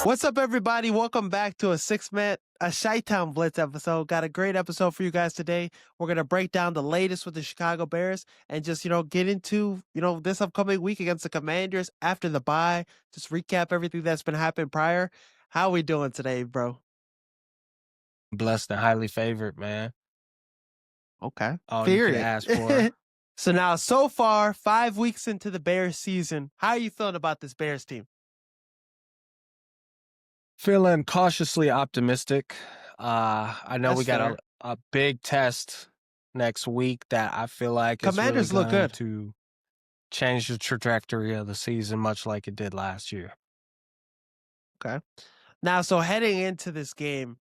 What's up, everybody? Welcome back to a Chi-Town Blitz episode. Got a great episode for you guys today. We're going to break down the latest with the Chicago Bears and just, get into, this upcoming week against the Commanders after the bye. Just recap everything that's been happening prior. How we doing today, bro? Blessed and highly favored, man. Okay. All you can ask for. So now, so far, 5 weeks into the Bears season, how are you feeling about this Bears team? Feeling cautiously optimistic. I know we got a big test next week that I feel like Commanders is really look good to change the trajectory of the season, much like it did last year. Okay. Now, so heading into this game,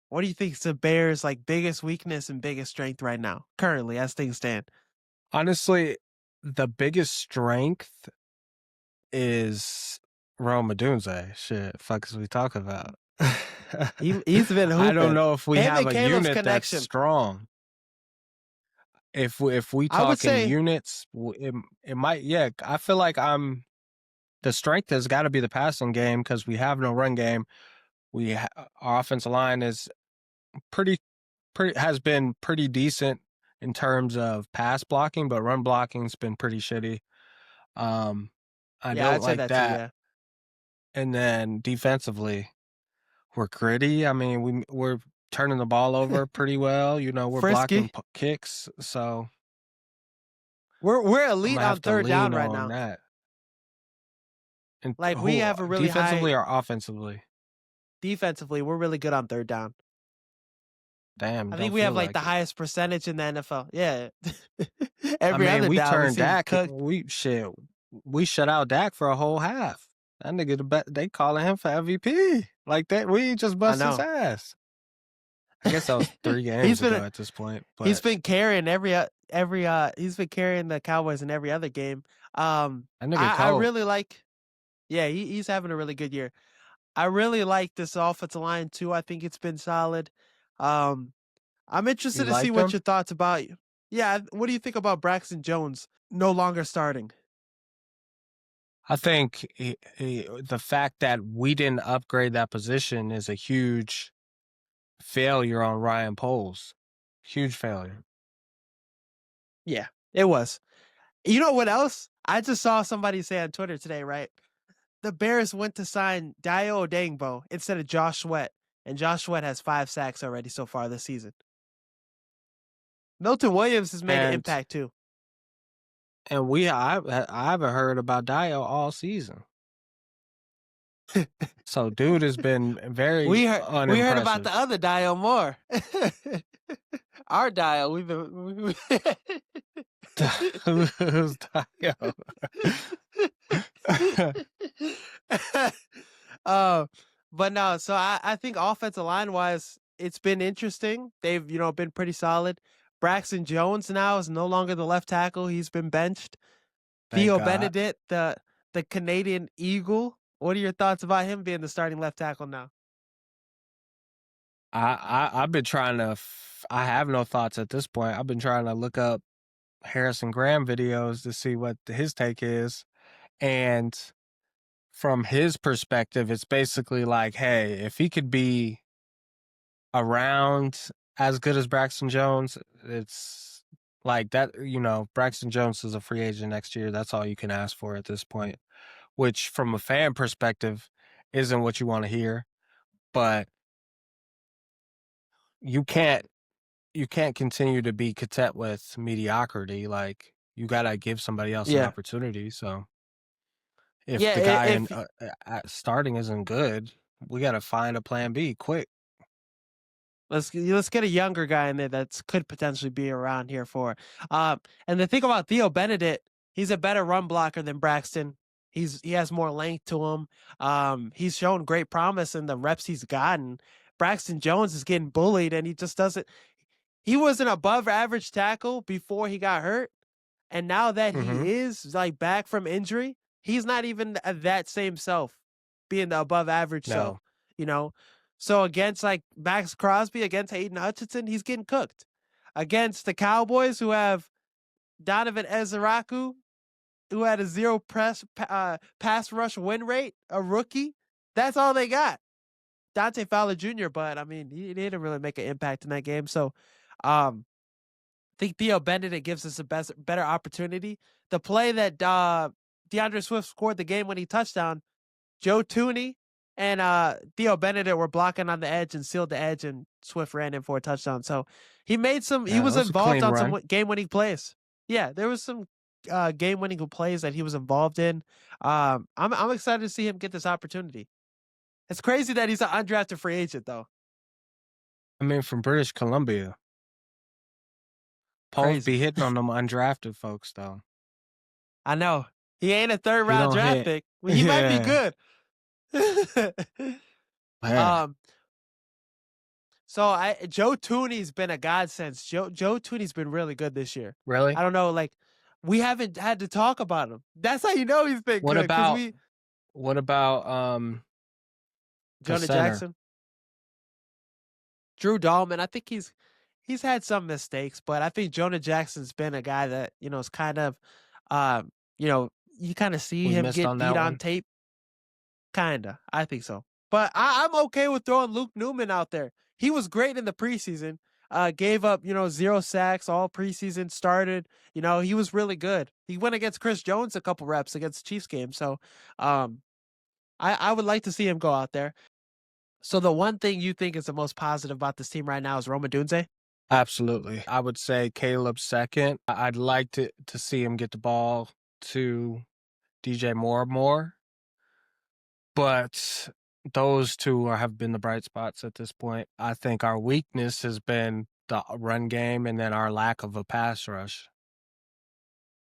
what do you think is the Bears' biggest weakness and biggest strength right now, currently, as things stand? Honestly, the biggest strength is Rome Odunze. Shit, fuck is we talk about? He's been hooping. I don't know if we have a unit connection. that's strong. If we talk in units, it might. Yeah, I feel like the strength has got to be the passing game because we have no run game. Our offensive line is has been pretty decent in terms of pass blocking, but run blocking's been pretty shitty. I don't like that. Too, yeah. And then defensively, we're gritty. I mean, we're turning the ball over pretty well. We're blocking kicks, so we're elite on third down right now. That. And we have a really defensively or offensively? Defensively, we're really good on third down. Damn, I think we have the highest percentage in the NFL. Yeah. We turned Dak. We shut out Dak for a whole half. That nigga, they calling him for MVP. Like that, we just bust his ass. I guess that was 3 games ago at this point. But he's been carrying he's been carrying the Cowboys in every other game. I really like. Yeah, he's having a really good year. I really like this offensive line too. I think it's been solid. I'm interested to see what your thoughts about. Yeah, what do you think about Braxton Jones no longer starting? I think the fact that we didn't upgrade that position is a huge failure on Ryan Poles. Huge failure. Yeah, it was. You know what else? I just saw somebody say on Twitter today, right? The Bears went to sign Dayo Odeyingbo instead of Josh Sweat, and Josh Sweat has 5 sacks already so far this season. Milton Williams has made an impact too. And I haven't heard about Dayo all season. So dude has been very unimpressive. We heard about the other Dayo more. Our Dayo, Who's Dayo? But no, so I think offensive line wise, it's been interesting. They've been pretty solid. Braxton Jones now is no longer the left tackle. He's been benched. Theo Benedict, the Canadian Eagle. What are your thoughts about him being the starting left tackle now? I've been trying to. I have no thoughts at this point. I've been trying to look up Harrison Graham videos to see what his take is, and from his perspective, it's basically like, hey, if he could be around as good as Braxton Jones, it's like that, Braxton Jones is a free agent next year. That's all you can ask for at this point, which from a fan perspective isn't what you want to hear, but you can't continue to be content with mediocrity. Like, you got to give somebody else an opportunity. So if the guy starting isn't good, we got to find a plan B quick. Let's get a younger guy in there that could potentially be around here for. And the thing about Theo Benedict, he's a better run blocker than Braxton. He has more length to him. He's shown great promise in the reps he's gotten. Braxton Jones is getting bullied, and he just doesn't. He was an above average tackle before he got hurt, and now that he is back from injury, he's not even that same self, being the above average self. So against Max Crosby, against Hayden Hutchinson, he's getting cooked. Against the Cowboys, who have Donovan Ezeraku, who had a 0 pass rush win rate, a rookie, That's all they got. Dante Fowler Jr., but I mean, he didn't really make an impact in that game. So, I think Theo Benedict gives us a better opportunity. The play that DeAndre Swift scored the game-winning touchdown, Joe Tooney and Theo Benedict were blocking on the edge and sealed the edge, and Swift ran in for a touchdown. So he made some. He Yeah, that was was a involved clean on some run. game-winning plays. Yeah, there was some game-winning plays that he was involved in. I'm excited to see him get this opportunity. It's crazy that he's an undrafted free agent, though. I mean, from British Columbia. Poles Crazy. be hitting on them undrafted folks, though. I know he ain't a third He round don't draft hit. pick. Well, he might be Yeah. good. Man, um, so Joe Tooney's been a godsend. Joe Tooney's been really good this year. really? I don't know, like we haven't had to talk about him. That's how you know he's been What good because about we what about the Jonah center? Jackson, Drew Dahlman. I think he's had some mistakes, but I think Jonah Jackson's been a guy that is kind of, um, you kind of see We him missed get on beat that on one. tape. Kinda. I think so. But I'm okay with throwing Luke Newman out there. He was great in the preseason. Gave up, 0 sacks all preseason, started. He was really good. He went against Chris Jones a couple reps against the Chiefs game. So um I would like to see him go out there. So the one thing you think is the most positive about this team right now is Roma Dunze? Absolutely. I would say Caleb second. I'd like to see him get the ball to DJ Moore more, but those two have been the bright spots at this point. I think our weakness has been the run game and then our lack of a pass rush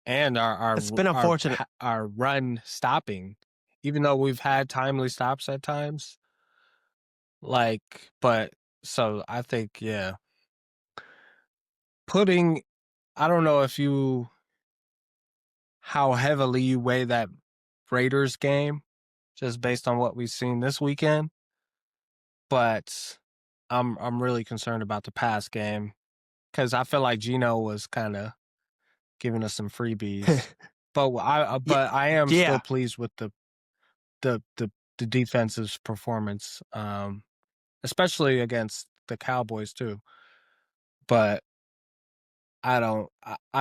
and It's been unfortunate. our run stopping. Even though we've had timely stops at times, but so I think yeah, putting I don't know if you how heavily you weigh that Raiders game just based on what we've seen this weekend, but I'm really concerned about the pass game because I feel like Gino was kind of giving us some freebies. Yeah, But I am still yeah. pleased with the the, the defensive performance, especially against the Cowboys too. But I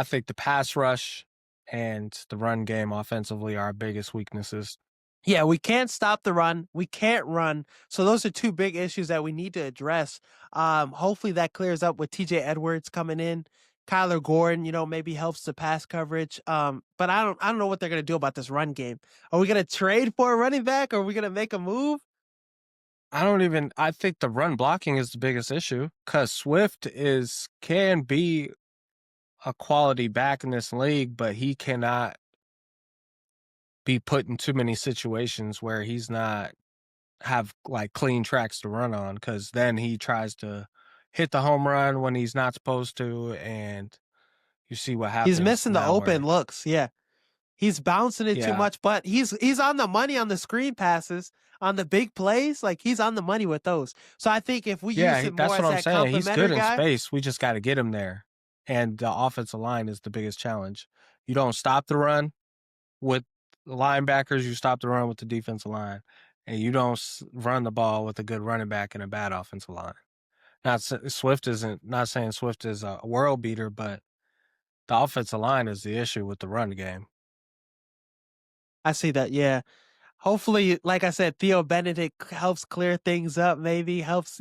think the pass rush and the run game offensively are our biggest weaknesses. Yeah, we can't stop the run. We can't run. So those are two big issues that we need to address. Hopefully that clears up with TJ Edwards coming in. Kyler Gordon, maybe helps the pass coverage. But I don't know what they're gonna do about this run game. Are we gonna trade for a running back? Or are we gonna make a move? I think the run blocking is the biggest issue because Swift can be a quality back in this league, but he cannot be put in too many situations where he's not have like clean tracks to run on because then he tries to hit the home run when he's not supposed to, and you see what He's happens missing the now open where looks. Yeah. He's bouncing it too yeah. much, but he's on the money on the screen passes, on the big plays. Like he's on the money with those. So I think if we use him more That's what as I'm that saying. He's complimentary good in guy, space. We just got to get him there. And the offensive line is the biggest challenge. You don't stop the run with the linebackers, you stop the run with the defensive line. And you don't run the ball with a good running back and a bad offensive line. Not saying Swift is a world beater, but the offensive line is the issue with the run game. I see that. Yeah. Hopefully, like I said, Theo Benedict helps clear things up, maybe helps,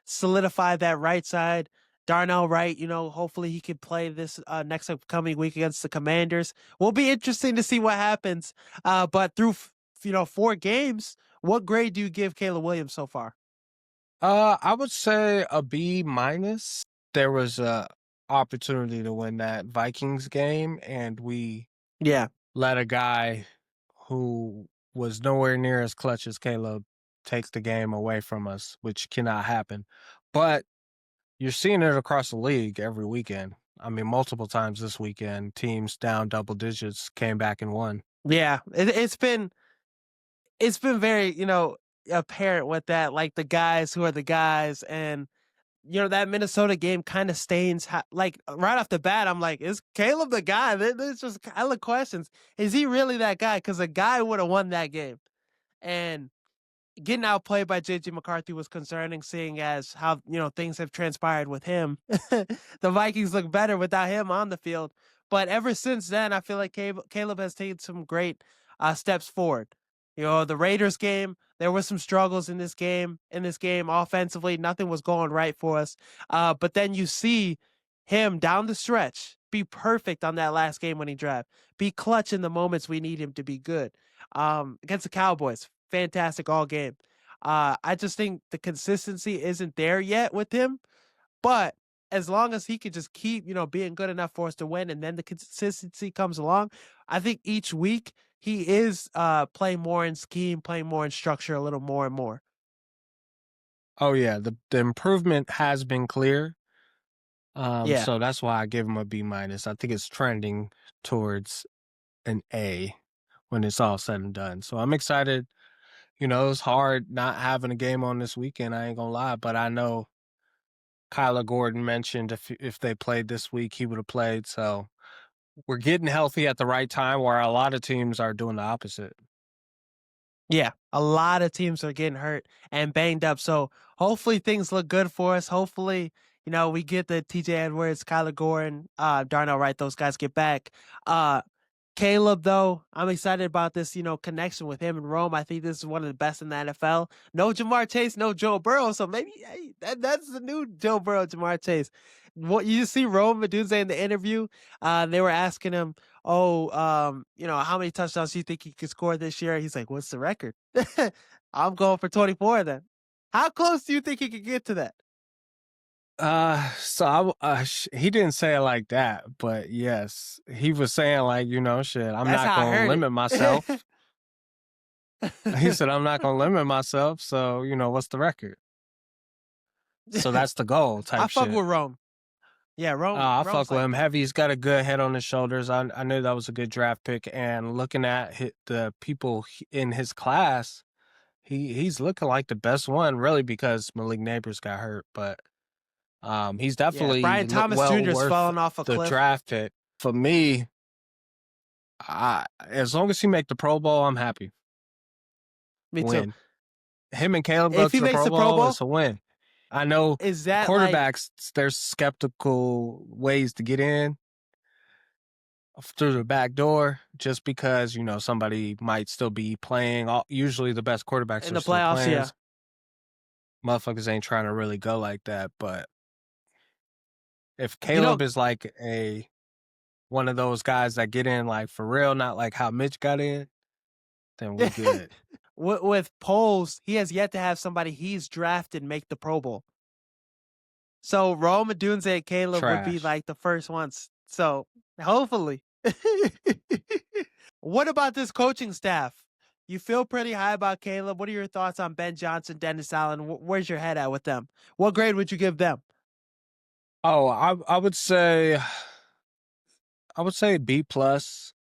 solidify that right side. Darnell Wright, hopefully he can play this next upcoming week against the Commanders. Will be interesting to see what happens. But through, 4 games, what grade do you give Caleb Williams so far? I would say a B minus. There was a opportunity to win that Vikings game, and we Yeah. let a guy who was nowhere near as clutch as Caleb take the game away from us, which cannot happen. But you're seeing it across the league every weekend. I mean, multiple times this weekend, teams down double digits came back and won. Yeah. It's been very, apparent with that, like the guys who are the guys. And that Minnesota game kind of stains. Like right off the bat, I'm like, is Caleb the guy? There's just hella questions. Is he really that guy? Because the guy would have won that game, and getting outplayed by JJ McCarthy was concerning, seeing as how things have transpired with him. The Vikings look better without him on the field. But ever since then, I feel like Caleb has taken some great steps forward. The Raiders game, there were some struggles in this game. In this game, offensively, nothing was going right for us. But then you see him down the stretch be perfect on that last game when he drive, be clutch in the moments we need him to be good. Against the Cowboys, fantastic all game. I just think the consistency isn't there yet with him, but as long as he could just keep, being good enough for us to win, and then the consistency comes along, I think each week he is playing more in scheme, playing more in structure, a little more and more. Oh yeah, the improvement has been clear. Yeah, So that's why I give him a B minus. I think it's trending towards an A when it's all said and done. So I'm excited. It was hard not having a game on this weekend. I ain't gonna lie, but I know Kyler Gordon mentioned if they played this week, he would have played. So we're getting healthy at the right time, where a lot of teams are doing the opposite. yeah. A lot of teams are getting hurt and banged up. So hopefully things look good for us. Hopefully, we get the TJ Edwards, Kyler Gordon, Darnell Wright, those guys get back. Caleb, though, I'm excited about this, connection with him in Rome. I think this is one of the best in the NFL. No Jamar Chase, no Joe Burrow. So maybe that's the new Joe Burrow, Jamar Chase. What you see Rome Medunze in the interview, they were asking him, "Oh, how many touchdowns do you think he could score this year?" He's like, "What's the record?" I'm going for 24 then. How close do you think he could get to that? He didn't say it like that, but yes, he was saying like, shit, I'm That's not how I gonna heard limit myself. He it. said, I'm not gonna limit myself. So, what's the record? So that's the goal I type fuck shit. with Rome. Yeah, Rome. I fuck Rome's with like him that. heavy. He's got a good head on his shoulders. I knew that was a good draft pick. And looking at the people in his class, he's looking like the best one, really, because Malik Neighbors got hurt. But he's Yeah, definitely Brian Thomas well Jr. is worth falling off a the cliff. draft pick. For me, as long as he make the Pro Bowl, I'm happy. Me too. Win. Him and Caleb go If to he the makes Pro the Pro Bowl, Bowl, it's a win. I know is that like quarterbacks, there's skeptical ways to get in through the back door just because, somebody might still be playing. Usually the best quarterbacks in are the still playoffs? playing. Yeah, Motherfuckers ain't trying to really go like that. But if you Caleb know, is like one of those guys that get in like for real, not like how Mitch got in, then we good. with polls, he has yet to have somebody he's drafted make the Pro Bowl. So Rome, Dunze, and Caleb would be Trash. like the first ones. So hopefully. What about this coaching staff? You feel pretty high about Caleb. What are your thoughts on Ben Johnson, Dennis Allen? Where's your head at with them? What grade would you give them? Oh, I would say B plus.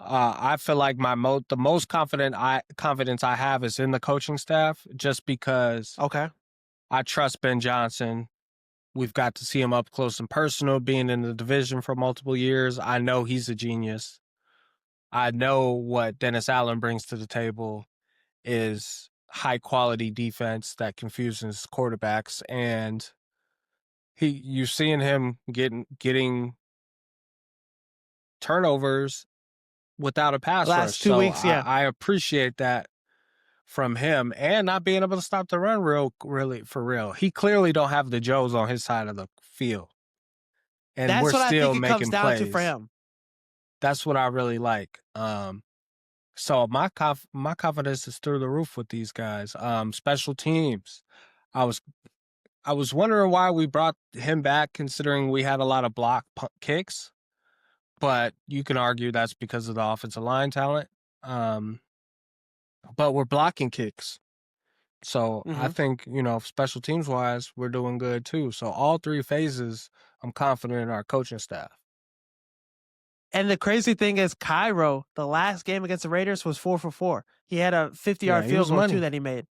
I feel like the most confidence I have is in the coaching staff, just because Okay. I trust Ben Johnson. We've got to see him up close and personal, being in the division for multiple years. I know he's a genius. I know what Dennis Allen brings to the table is high quality defense that confuses quarterbacks, and you're seeing him getting turnovers without a pass rush. Last two So weeks, I, yeah. I appreciate that from him, and not being able to stop the run really for real. He clearly don't have the Joes on his side of the field, and That's we're what I think still it comes making down to for plays. him. That's what I really like. So my confidence is through the roof with these guys. Special teams. I was I was wondering why we brought him back, considering we had a lot of kicks, but you can argue that's because of the offensive line talent. Um, but we're blocking kicks. So I Hmm. think, special teams wise, we're doing good too. So all three phases, I'm confident in our coaching staff. And the crazy thing is, Cairo, the last game against the Raiders was 4 for 4. He had a Yeah, 50-yard he field was goal too money. that he made.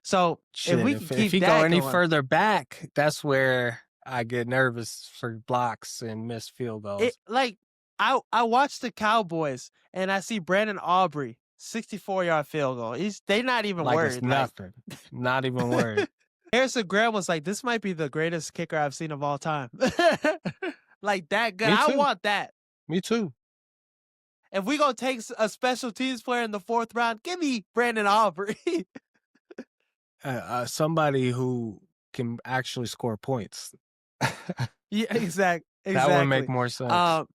So if Shit, we if can if keep he go that any going, further back, that's where I get nervous for blocks and missed field it goals. like I watched the Cowboys and I see Brandon Aubrey 64-yard field goal. They not even Like it's worried. Like nothing. Not even worried. Harrison Graham was like, "This might be the greatest kicker I've seen of all time." Like that good. Me I too. want that. Me too. If we gonna take a special teams player in the 4th round, give me Brandon Aubrey. Somebody who can actually score points. Yeah, That would make exactly. more sense. Um,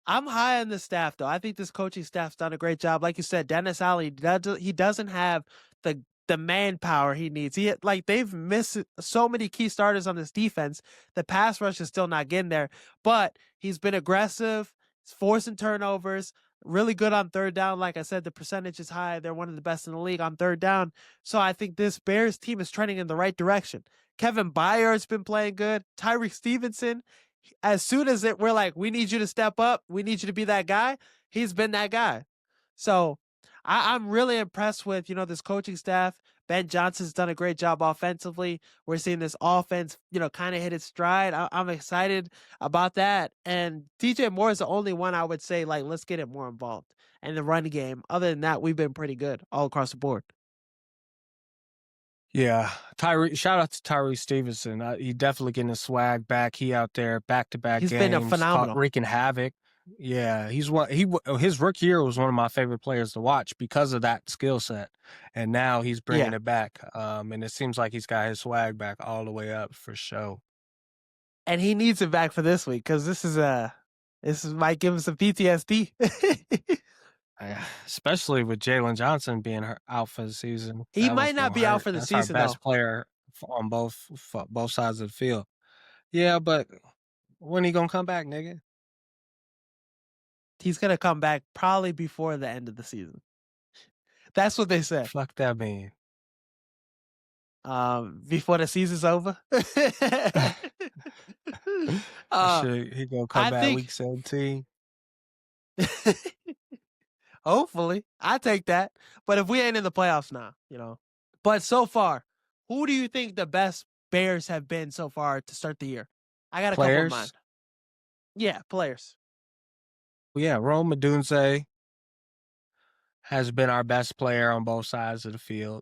I'm high on the staff though. I think this coaching staff's done a great job. Like you said, Dennis Allen, he doesn't have the manpower he needs. They've missed so many key starters on this defense. The pass rush is still not getting there, but he's been aggressive, he's forcing turnovers, really good on 3rd down. Like I said, the percentage is high. They're one of the best in the league on 3rd down. So I think this Bears team is trending in the right direction. Kevin Byard's been playing good. Tyreek Stevenson, as soon as we're like, we need you to step up, we need you to be that guy, he's been that guy. So I'm really impressed with, this coaching staff. Ben Johnson's done a great job offensively. We're seeing this offense, kind of hit its stride. I'm excited about that. And DJ Moore is the only one I would say, like, let's get it more involved in the run game. Other than that, we've been pretty good all across the board. Yeah, Tyree. Shout out to Tyree Stevenson. He definitely getting his swag back. He out there back to back He's been a games, caught phenomenal. wreaking havoc. Yeah, he's one. His rookie year was one of my favorite players to watch because of that skill set, and now he's bringing Yeah. it back. And it seems like he's got his swag back all the way up for sure. And he needs it back for this week because this might give him some PTSD. Especially with Jalen Johnson being out for the season, He that was might not gonna be out hurt. for the That's our season though. best player on both sides of the field. Yeah, but when he gonna come back, nigga? He's gonna come back probably before the end of the season. That's what they said. Fuck that mean. Before the season's over. Shit, he gonna come I back week think 17. hopefully I take that. But if we ain't in the playoffs now. But so far, who do you think the best Bears have been so far to start the year? I got a couple in mind. Players? Yeah, players. Well, yeah, Rome Odunze has been our best player on both sides of the field.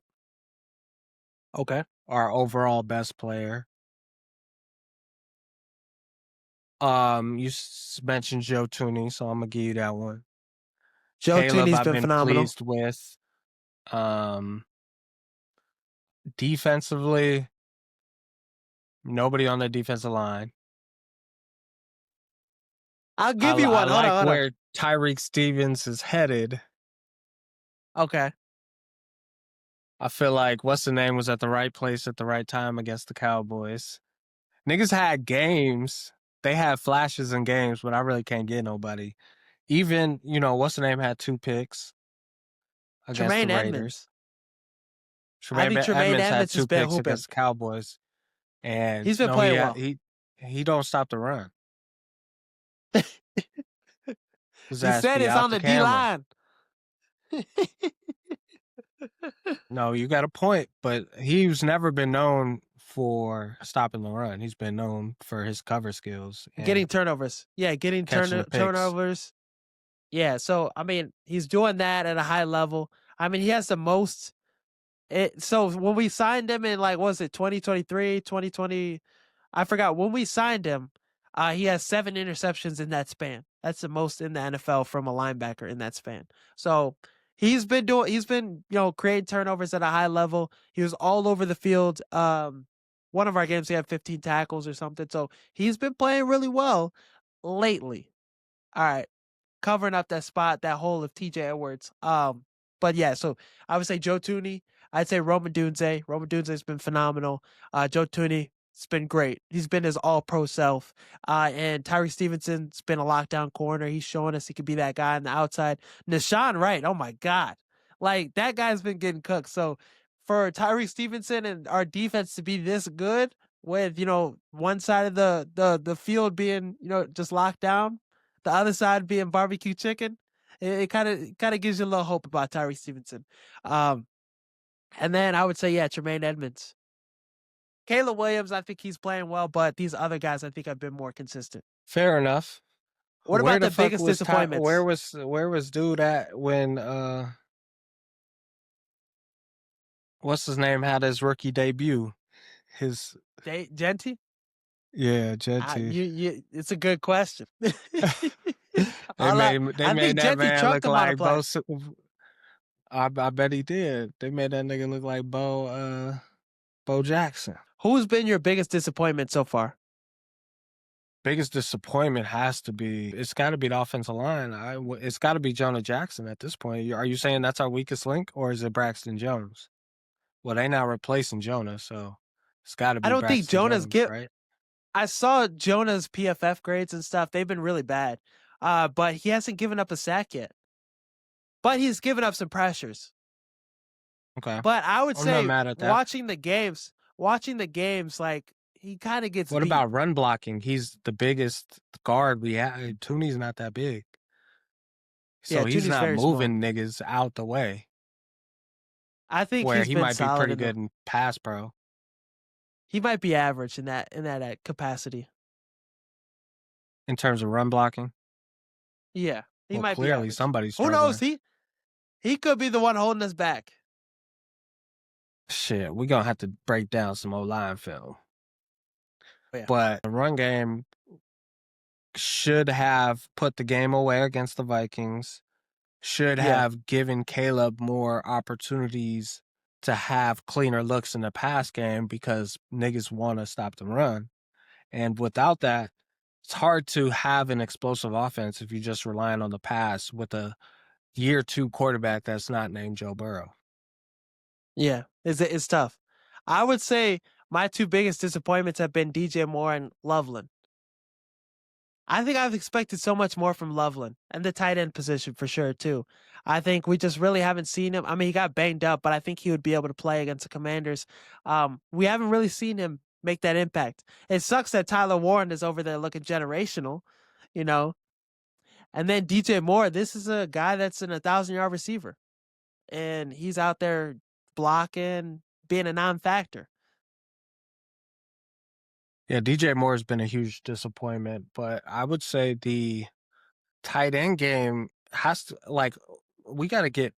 Okay. Our overall best player. You mentioned Joe Tooney, so I'm gonna give you that one. Joe Caleb, Tooney's I've been been phenomenal. pleased with. Um, Defensively, nobody on the defensive line. I'll I, give you I one. Hold on, like hold on. where Tyreek Stevens is headed. Okay. I feel like what's the name was at the right place at the right time against the Cowboys. Niggas had games. They had flashes in games, but I really can't get nobody. Even, what's the name had 2 picks against the Tremaine Raiders. Edmonds. I think Tremaine Edmonds had Edmonds has 2 been picks hooping. against the Cowboys. And He's been no, he playing had, well. he don't stop the run. His You ass said be it's out on the the D camera. line. No, you got a point, but he's never been known for stopping the run. He's been known for his cover skills Getting and turnovers. Yeah, getting catching the picks. turnovers. Yeah, so I mean, he's doing that at a high level. I mean, he has the most so when we signed him in, like, what was it 2023, 2020, I forgot when we signed him, he has 7 interceptions in that span. That's the most in the NFL from a linebacker in that span. So he's been creating turnovers at a high level. He was all over the field. One of our games he had 15 tackles or something. So he's been playing really well lately. All right, covering up that spot, that hole of TJ Edwards. But yeah, so I would say Joe Tooney. I'd say Roman Dunze. Roman Dunze has been phenomenal. Joe Tooney, it's been great. He's been his all-pro self. And Tyree Stevenson's been a lockdown corner. He's showing us he could be that guy on the outside. Nashawn Wright, oh my God. Like, that guy's been getting cooked. So for Tyree Stevenson and our defense to be this good with, one side of the field being, just locked down, the other side being barbecue chicken, it kind of gives you a little hope about Tyree Stevenson. And then I would say, yeah, Tremaine Edmonds. Caleb Williams, I think he's playing well, but these other guys I think have been more consistent. Fair enough. What Where about the the fuck biggest was disappointments? where was dude at when what's his name had his rookie debut? His Genty? yeah, Jetty. It's a good question. They I made think that Genty man trucked look him on a like play. I bet he did. They made that nigga look like Bo Jackson. Who's been your biggest disappointment so far? Biggest disappointment has to be it's got to be the offensive line. It's got to be Jonah Jackson at this point. Are you saying that's our weakest link, or is it Braxton Jones? Well, they not replacing Jonah, so it's got to I be don't think Braxton Jonah's Jones, get. right? I saw Jonah's PFF grades and stuff. They've been really bad. But he hasn't given up a sack yet. But he's given up some pressures. Okay, But I would I'm not say mad at that. watching the games, like he kind of gets What beat. about run blocking? He's the biggest guard we have. Tooney's not that big, Yeah, so he's Tooney's not very small. moving niggas out the way. I think Where he's he been might be solid pretty in the. good in pass pro He might be average in that capacity. in terms of run blocking. Yeah, he Well, might be clearly average. somebody's Who knows? struggling. He could be the one holding us back. Shit, we gonna have to break down some old line film. Oh, yeah, But the run game should have put the game away against the Vikings. Should yeah, have given Caleb more opportunities to have cleaner looks in the pass game because niggas want to stop the run. And without that, it's hard to have an explosive offense if you're just relying on the pass with a year two quarterback that's not named Joe Burrow. yeah. It's tough. I would say my two biggest disappointments have been DJ Moore and Loveland. I think I've expected so much more from Loveland and the tight end position for sure too. I think we just really haven't seen him. I mean, he got banged up, but I think he would be able to play against the Commanders. We haven't really seen him make that impact. It sucks that Tyler Warren is over there looking generational, you know. And then DJ Moore, this is a guy that's an 1,000-yard receiver, and he's out there blocking, being a non-factor. Yeah, DJ Moore has been a huge disappointment, but I would say the tight end game has to we got to get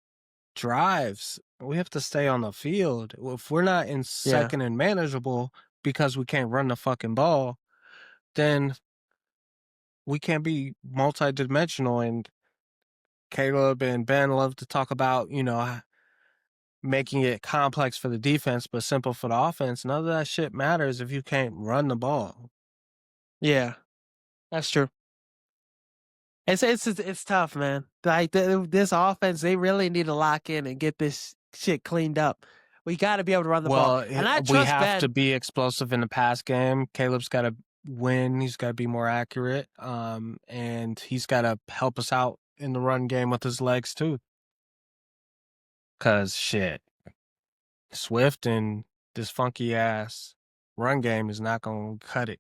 drives. We have to stay on the field. If we're not in Yeah, second and manageable because we can't run the fucking ball, then we can't be multidimensional. And Caleb and Ben love to talk about, making it complex for the defense but simple for the offense. None of that shit matters if you can't run the ball. yeah, that's true. It's tough, man. Like this offense, they really need to lock in and get this shit cleaned up. We got to be able to run the ball, Well, and I we trust have to Ben. be explosive in the pass game. Caleb's got to win. He's got to be more accurate. And he's got to help us out in the run game with his legs too. Cause shit, Swift and this funky ass run game is not gonna cut it.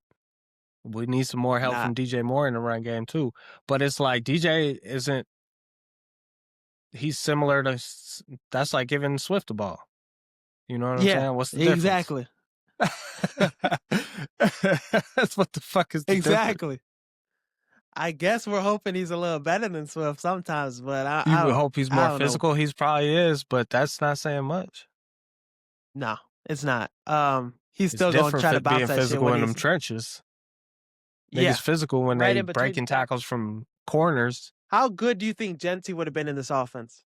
We need some more help Nah, from DJ Moore in the run game too. But it's like DJ isn't. He's similar to. That's like giving Swift the ball. You know what I'm yeah, saying? What's the difference? exactly, That's what the fuck is the difference? exactly. I guess we're hoping he's a little better than Swift sometimes, but You would hope he's I more don't know. physical. He's probably is, but that's not saying much. No, it's not. He's It's still going to different try to bounce being that shit physical when in them he's trenches. yeah, Niggas physical when right they in between the breaking tackles tackles. from corners. How good do you think Genty would have been in this offense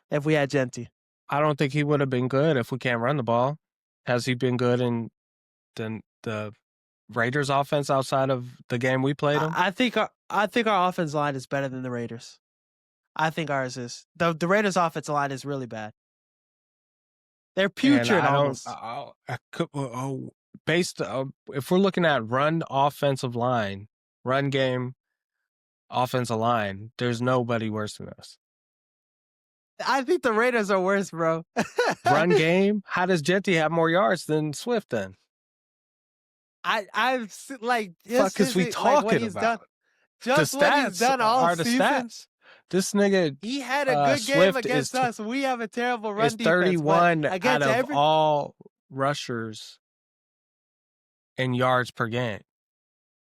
if we had Genty? I don't think he would have been good if we can't run the ball. Has he been good in the Raiders offense outside of the game we played him? I think our offensive line is better than the Raiders. I think ours is. The Raiders offensive line is really bad. They're And putrid I don't almost. I could based if we're looking at run offensive line, run game offensive line, there's nobody worse than us. I think the Raiders are worse, bro. Run game, how does Jetty have more yards than Swift then? Like Fuck is we like what talking he's done. about? The Just what he's stats done all are the season. stats. This nigga He had a good game Swift against us. We have a terrible is run defense, but 31 out against of every all rushers in yards per game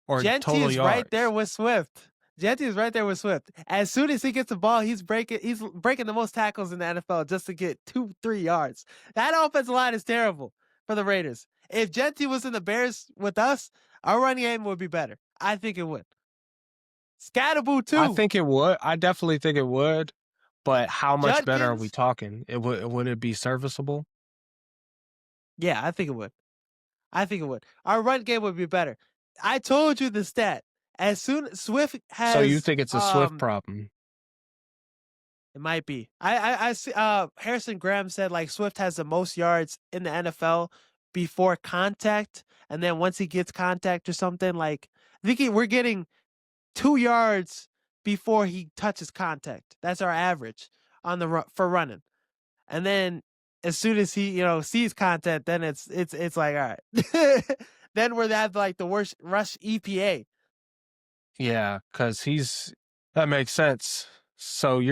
or Genty total is right there yards. with Swift. Jetty is right there with Swift. As soon as he gets the ball, he's breaking the most tackles in the NFL just to get 2-3 yards. That offensive line is terrible for the Raiders. If Jetty was in the Bears with us, our running game would be better. I think it would. Scatterboo I too. think it would. I definitely think it would. But how much better are we Judkins. talking? Would it be serviceable? Yeah, I think it would. I think it would. Our run game would be better. I told you the stat. As soon Swift So you has think it's a Swift problem? it might be. I see Harrison Graham said like Swift has the most yards in the NFL before contact, and then once he gets contact or something, like I think we're getting 2 yards before he touches contact. That's our average on the for running. And then as soon as he, sees contact, then it's like, all right. Then we're at like the worst rush EPA. Yeah, because that makes sense. So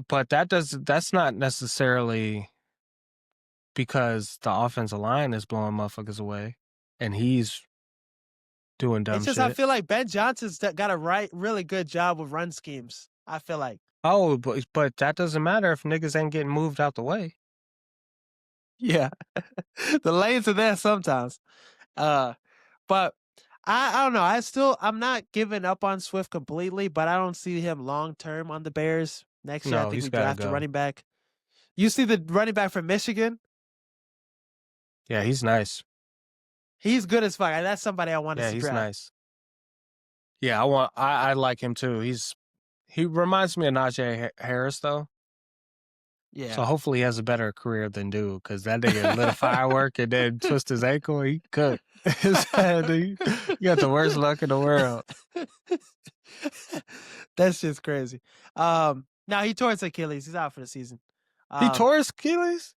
but that's not necessarily because the offensive line is blowing motherfuckers away, and he's doing dumb It's just I shit. feel like Ben Johnson's got a really good job with run schemes. I feel like. Oh, but that doesn't matter if niggas ain't getting moved out the way. Yeah. The lanes are there sometimes. But I don't know. I'm not giving up on Swift completely, but I don't see him long term on the Bears. Next year I No, think he's we got to draft a go. running back. You see the running back from Michigan? Yeah, he's nice. He's good as fuck. That's somebody I want us Yeah, to he's draft. nice. Yeah, I like him too. He reminds me of Najee Harris though. Yeah. So hopefully he has a better career than dude, because that nigga lit a firework and then twist his ankle. He cooked. His head, he got the worst luck in the world. That's just crazy. Now he tore his Achilles. He's out for the season. He Um, tore his Achilles?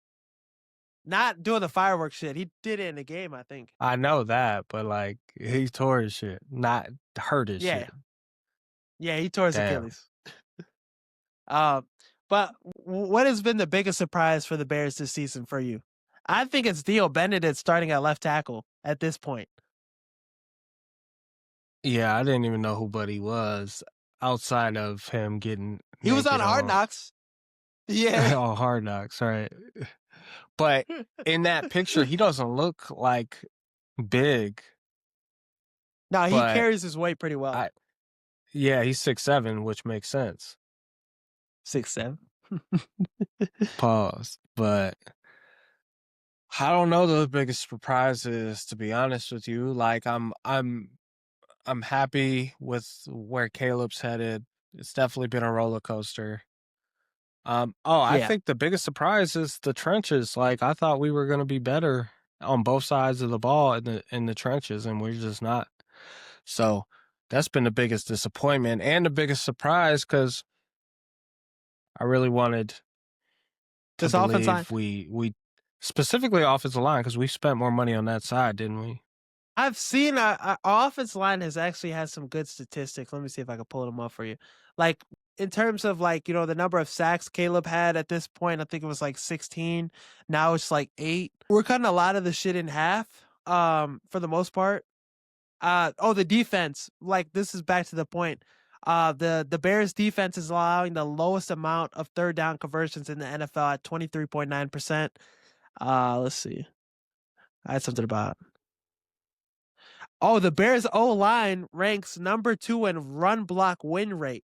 not doing the fireworks shit. He did it in the game, I think. I know that, but like he tore his shit, not hurt his Yeah. shit. Yeah, he tore his Damn. Achilles. But what has been the biggest surprise for the Bears this season for you? I think it's Theo Benedict starting at left tackle at this point. Yeah, I didn't even know who Buddy was outside of him getting He was on naked Hard on Knocks. Yeah. on Hard Knocks, right? But in that picture, he doesn't look like big, No, he but carries his weight pretty well. yeah, he's 6'7", which makes sense. 6'7". Pause. But I don't know the biggest surprises, to be honest with you. Like I'm happy with where Caleb's headed. It's definitely been a roller coaster. I Yeah. think the biggest surprise is the trenches. Like I thought we were gonna be better on both sides of the ball in the trenches, and we're just not. So that's been the biggest disappointment and the biggest surprise, because I really wanted to This offense line. believe we specifically offensive line, because we spent more money on that side, didn't we? I've seen our offense line has actually had some good statistics. Let me see if I can pull them up for you. Like in terms of like, the number of sacks Caleb had at this point, I think it was like 16. Now it's like 8. We're cutting a lot of the shit in half, for the most part. The defense, like this is back to the point. The Bears defense is allowing the lowest amount of third down conversions in the NFL at 23.9%. Let's see. I had something about. Oh, the Bears O line ranks number 2 in run block win rate,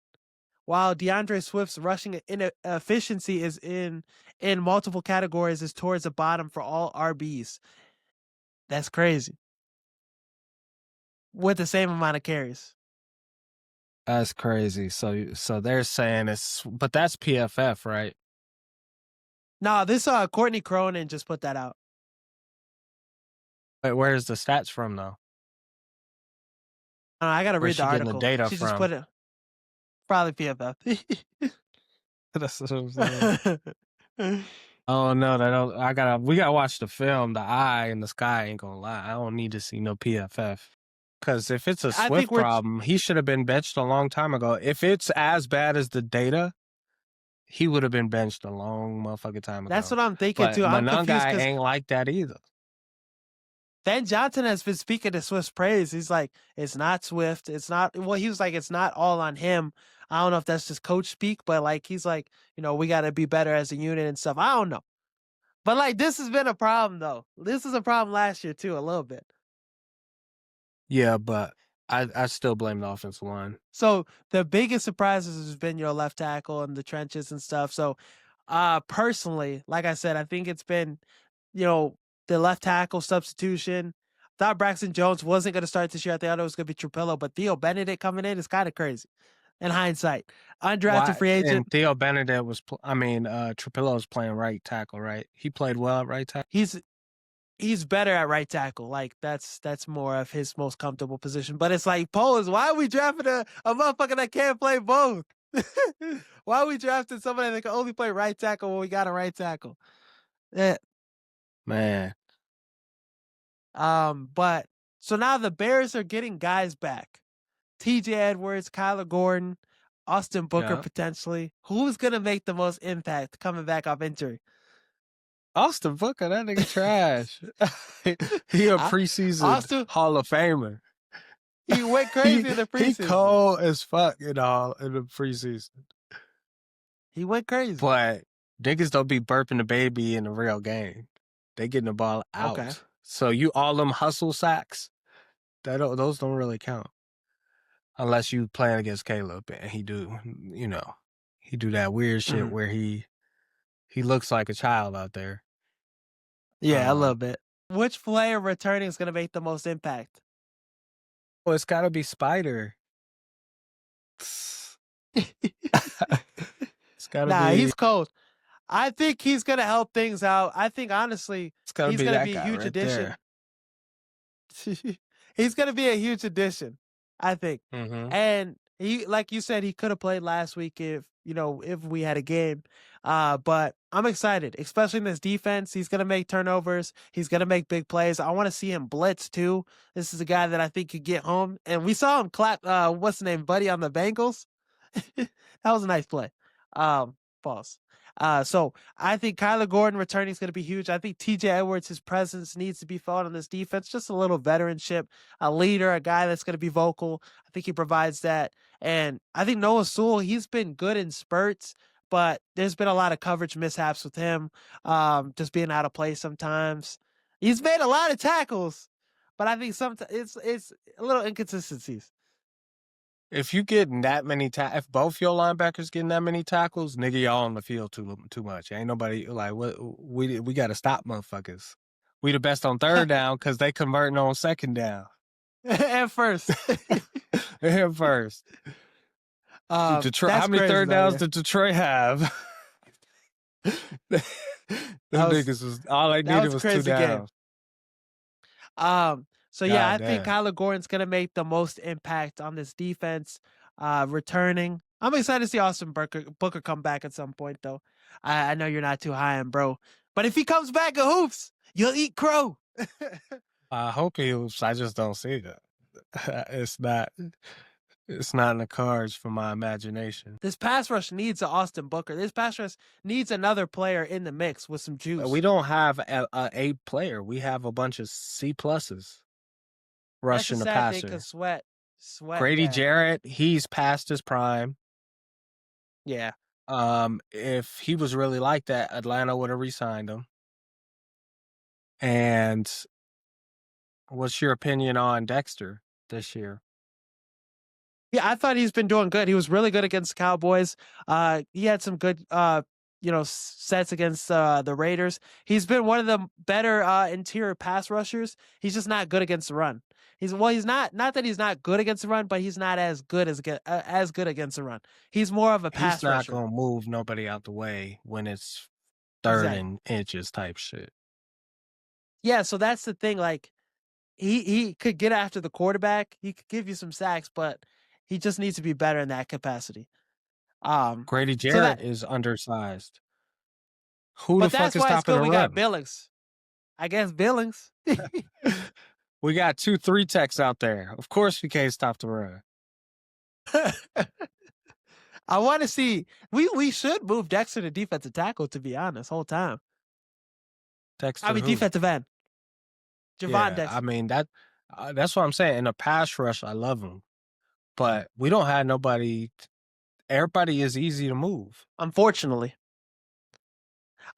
while DeAndre Swift's rushing efficiency is in multiple categories is towards the bottom for all RBs. That's crazy. With the same amount of carries. That's crazy. So they're saying but that's PFF, right? No, this Courtney Cronin just put that out. But where's the stats from though? I gotta Where's read the she getting the article. data She just from? put it. Probably PFF. That's what I'm saying. Oh no, we gotta watch the film. The eye in the sky ain't gonna lie. I don't need to see no PFF. Because if it's a I think Swift problem, he should have been benched a long time ago. If it's as bad as the data, he would have been benched a long motherfucking time ago. That's what I'm thinking But too. I'm confused Manungai because ain't like that either. Ben Johnson has been speaking to Swift's praise. He's like, it's not Swift. It's not, well, he was like, it's not all on him. I don't know if that's just coach speak, but like, he's like, we got to be better as a unit and stuff. I don't know. But like, this has been a problem though. This is a problem last year too, a little bit. Yeah, but I still blame the offensive line. So the biggest surprises has been your left tackle and the trenches and stuff. So, personally, like I said, I think it's been, you know, the left tackle substitution. Thought Braxton Jones wasn't going to start this year. I thought it was going to be Trapillo, but Theo Benedict coming in is kind of crazy in hindsight. Undrafted Why? free agent. And Theo Benedict was, Trapillo was playing right tackle, right? He played well at right tackle. He's better at right tackle. Like that's more of his most comfortable position. But it's like, Pose, why are we drafting a motherfucker that can't play both? Why are we drafting somebody that can only play right tackle when we got a right tackle? Yeah. Man, But so now the Bears are getting guys back. TJ Edwards, Kyler Gordon, Austin Booker yeah. potentially. Who's gonna make the most impact coming back off injury? Austin Booker, that nigga trash. He a preseason Austin, Hall of Famer. he went he crazy in the he preseason. cold as fuck in the preseason. He went crazy. But niggas don't be burping the baby in the real game. They getting the ball out. Okay. So you all them hustle sacks, those don't really count. Unless you playing against Caleb and he do that weird shit Mhm. where he looks like a child out there. Yeah, a little bit. Which player returning is gonna make the most impact? Well, it's gotta be Spider. It's gotta Nah, be he's cold. I think he's gonna help things out. I think honestly, it's gotta he's be gonna that be a guy huge right addition. there. He's gonna be a huge addition, I think. Mm-hmm. And he, like you said, he could have played last week if we had a game. But I'm excited, especially in this defense. He's gonna make turnovers. He's gonna make big plays. I want to see him blitz too. This is a guy that I think could get home. And we saw him clap. What's the name, Buddy, on the Bengals? That was a nice play. False. So I think Kyler Gordon returning is going to be huge. I think TJ Edwards, his presence needs to be felt on this defense. Just a little veteranship, a leader, a guy that's going to be vocal. I think he provides that. And I think Noah Sewell, he's been good in spurts, but there's been a lot of coverage mishaps with him, just being out of place sometimes. He's made a lot of tackles, but I think sometimes it's a little inconsistencies. If you getting that many if both your linebackers getting that many tackles, nigga, y'all on the field too much. Ain't nobody like what we got to stop motherfuckers. We the best on third down because they converting on second down. At first. Here first. Detroit, how That's many crazy third though, downs yeah. did Detroit have? Them niggas was all they That needed was a was two crazy game. downs. So yeah, God I think damn. Kyler Gordon's gonna make the most impact on this defense, returning. I'm excited to see Austin Booker come back at some point though. I know you're not too high on bro, but if he comes back at hoops, you'll eat crow. I hope he was. I just don't see that. It's not. It's not in the cards for my imagination. This pass rush needs an Austin Booker. This pass rush needs another player in the mix with some juice. We don't have a A player. We have a bunch of C pluses That's a rushing the sad thing passer. because Sweat. Grady Yeah, Jarrett, he's past his prime. yeah. If he was really like that, Atlanta would have re-signed him. And what's your opinion on Dexter this year? Yeah, I thought he's been doing good. He was really good against the Cowboys. He had some good, sets against the Raiders. He's been one of the better interior pass rushers. He's just not good against the run. He's not that he's not good against the run, but he's not as good against the run. He's more of a He's pass not rusher. gonna move nobody out the way when it's third and inches type shit. Yeah, so that's the thing. Like he could get after the quarterback. He could give you some sacks, but he just needs to be better in that capacity. Grady So Jarrett that, is undersized. Who the but fuck that's is why it's stopping good the we got run? Billings. I guess Billings. We got 2-3 techs out there. Of course we can't stop the run. I want to see. We should move Dexter to defensive tackle. To be honest, whole time. Dexter who? Defensive end. Javon Yeah, I Dexter. mean that's what I'm saying. In the pass rush, I love him, but we don't have nobody. Everybody is easy to move. Unfortunately.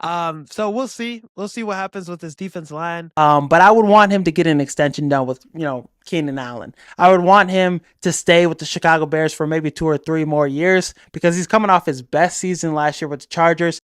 So we'll see. We'll see what happens with this defense line. But I would want him to get an extension done with, Keenan Allen. I would want him to stay with the Chicago Bears for maybe 2 or 3 more years because he's coming off his best season last year with the Chargers.